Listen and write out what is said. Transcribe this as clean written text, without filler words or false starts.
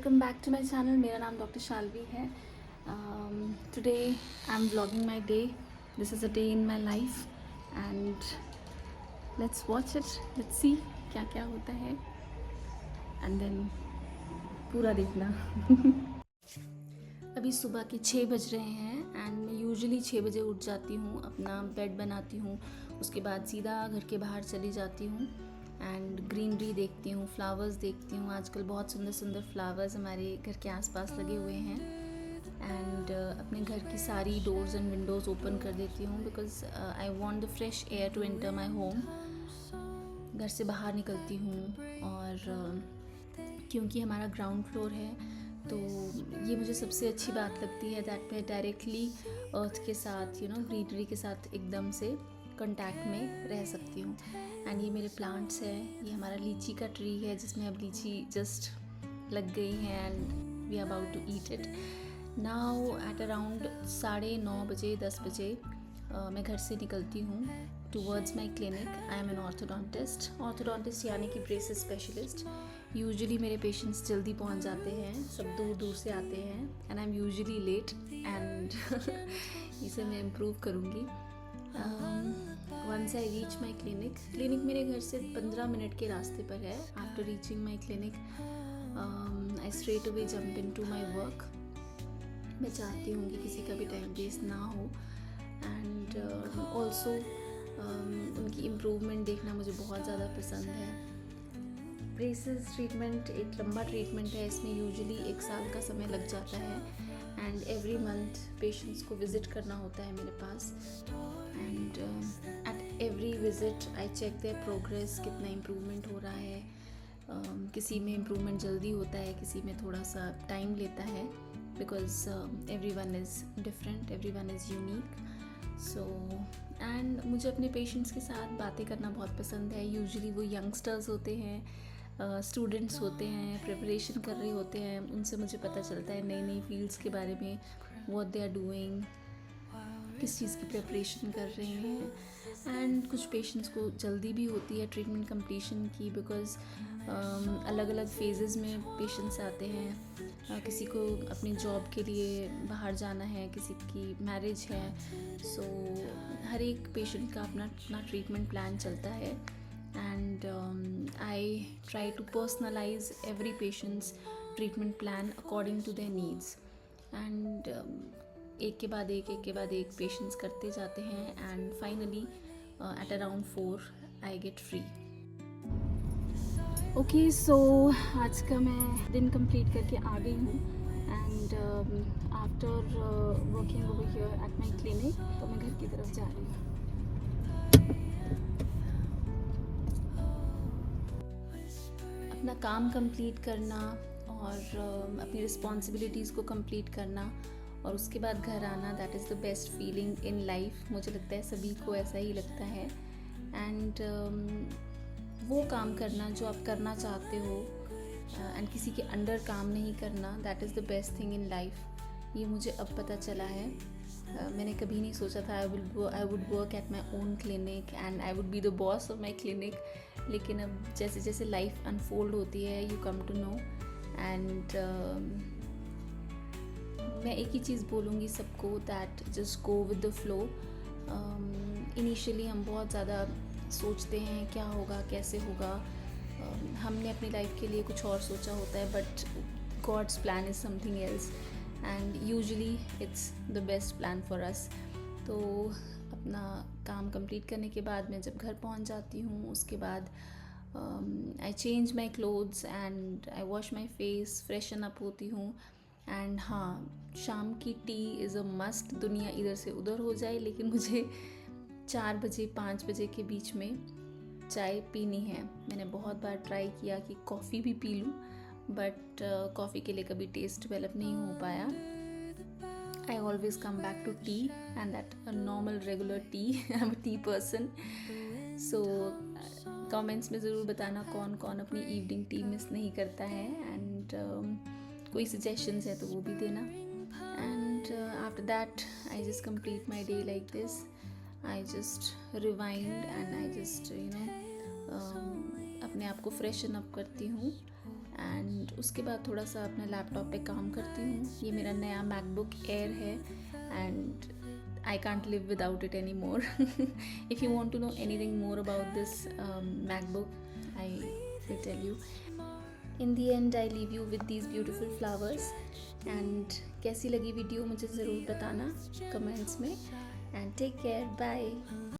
Welcome back to my channel. मेरा नाम doctor Shalvi है। Today I am vlogging my day. This is a day in my life and let's watch it, let's see क्या क्या होता है and then पूरा देखना। अभी सुबह के 6 बज रहे हैं एंड मैं यूजुअली 6 बजे उठ जाती हूँ, अपना बेड बनाती हूँ, उसके बाद सीधा घर के बाहर चली जाती हूँ एंड ग्रीनरी देखती हूँ, फ्लावर्स देखती हूँ। आजकल बहुत सुंदर सुंदर फ्लावर्स हमारे घर के आसपास लगे हुए हैं एंड अपने घर की सारी डोर्स एंड विंडोज़ ओपन कर देती हूँ because I want the fresh air to enter my home. घर से बाहर निकलती हूँ और क्योंकि हमारा ग्राउंड फ्लोर है तो ये मुझे सबसे अच्छी बात लगती है दैट मैं डायरेक्टली अर्थ के साथ ग्रीनरी के साथ एकदम से कांटेक्ट में रह सकती हूँ। एंड ये मेरे प्लांट्स हैं, ये हमारा लीची का ट्री है जिसमें अब लीची जस्ट लग गई है and we are about to eat it now at around 9:30 बजे 10 बजे मैं घर से निकलती हूँ towards my clinic. I am an orthodontist यानी कि ब्रेसेस स्पेशलिस्ट। यूजुअली मेरे पेशेंट्स जल्दी पहुँच जाते हैं, सब दूर दूर से आते हैं and I am usually late and इसे मैं इम्प्रूव करूँगी। Once I reach my clinic मेरे घर से 15 मिनट के रास्ते पर है। After reaching my clinic I straight away jump into my work. मैं चाहती हूँ कि किसी का भी टाइम वेस्ट ना हो एंड ऑल्सो उनकी इम्प्रूवमेंट देखना मुझे बहुत ज़्यादा पसंद है। ब्रेसेस ट्रीटमेंट एक लंबा ट्रीटमेंट है, इसमें यूजुअली 1 साल का समय लग जाता है एंड एवरी मंथ पेशेंट्स को विज़िट करना होता है मेरे पास and at every visit I check their progress, कितना इम्प्रूवमेंट हो रहा है। किसी में इम्प्रूवमेंट जल्दी होता है, किसी में थोड़ा सा टाइम लेता है because every one is different, every one is unique. So and मुझे अपने पेशेंट्स के साथ बातें करना बहुत पसंद है। यूजुअली वो यंगस्टर्स होते हैं, स्टूडेंट्स होते हैं, प्रिपरेशन कर रहे होते हैं, उनसे मुझे पता चलता है नई नई फील्ड्स के बारे में, व्हाट दे आर डूइंग, किस चीज़ की प्रिपरेशन कर रहे हैं। एंड कुछ पेशेंट्स को जल्दी भी होती है ट्रीटमेंट कंप्लीशन की बिकॉज अलग अलग फेजेस में पेशेंट्स आते हैं। किसी को अपनी जॉब के लिए बाहर जाना है, किसी की मैरिज है, सो हर एक पेशेंट का अपना अपना ट्रीटमेंट प्लान चलता है and I try to personalise every patients treatment plan according to their needs and एक के बाद एक पेशेंट्स करते जाते हैं and finally at around 4 I get free. Okay so आज का मैं दिन कंप्लीट करके आ गई हूँ and after working over here at my clinic तो मैं घर की तरफ जा रही हूँ। अपना काम कंप्लीट करना और अपनी रिस्पॉन्सिबिलिटीज़ को कंप्लीट करना और उसके बाद घर आना, that is the best feeling in life. मुझे लगता है सभी को ऐसा ही लगता है एंड वो काम करना जो आप करना चाहते हो एंड किसी के अंडर काम नहीं करना, that is the best thing in life. ये मुझे अब पता चला है। मैंने कभी नहीं सोचा था I would work at my own clinic and I would be the boss of my clinic, लेकिन अब जैसे जैसे लाइफ अनफोल्ड होती है you come to know and मैं एक ही चीज़ बोलूँगी सबको that just go with the flow. Initially हम बहुत ज़्यादा सोचते हैं क्या होगा, कैसे होगा। हमने अपनी लाइफ के लिए कुछ और सोचा होता है but God's plan is something else and usually it's the best plan for us. तो अपना काम कंप्लीट करने के बाद मैं जब घर पहुंच जाती हूँ उसके बाद I change my clothes and I wash my face, freshen up होती हूँ एंड हाँ, शाम की टी इज़ अ मस्ट। दुनिया इधर से उधर हो जाए लेकिन मुझे 4 बजे 5 बजे के बीच में चाय पीनी है। मैंने बहुत बार ट्राई किया कि कॉफ़ी भी पी लूँ बट कॉफ़ी के लिए कभी टेस्ट डेवलप नहीं हो पाया। I always come back to tea and that a normal regular tea. I am a tea person. So comments में ज़रूर बताना कौन कौन अपनी इवनिंग टी मिस नहीं करता है एंड कोई सजेशंस है तो वो भी देना and after that I just complete my day like this. I just rewind and I just अपने आप को फ्रेशन अप करती हूँ एंड उसके बाद थोड़ा सा अपने लैपटॉप पे काम करती हूँ. ये मेरा नया मैकबुक एयर है and I can't live without it anymore. If you want to know anything more about this MacBook, I will tell you. In the end, I leave you with these beautiful flowers. And कैसी लगी video मुझे ज़रूर बताना comments में. And take care. Bye.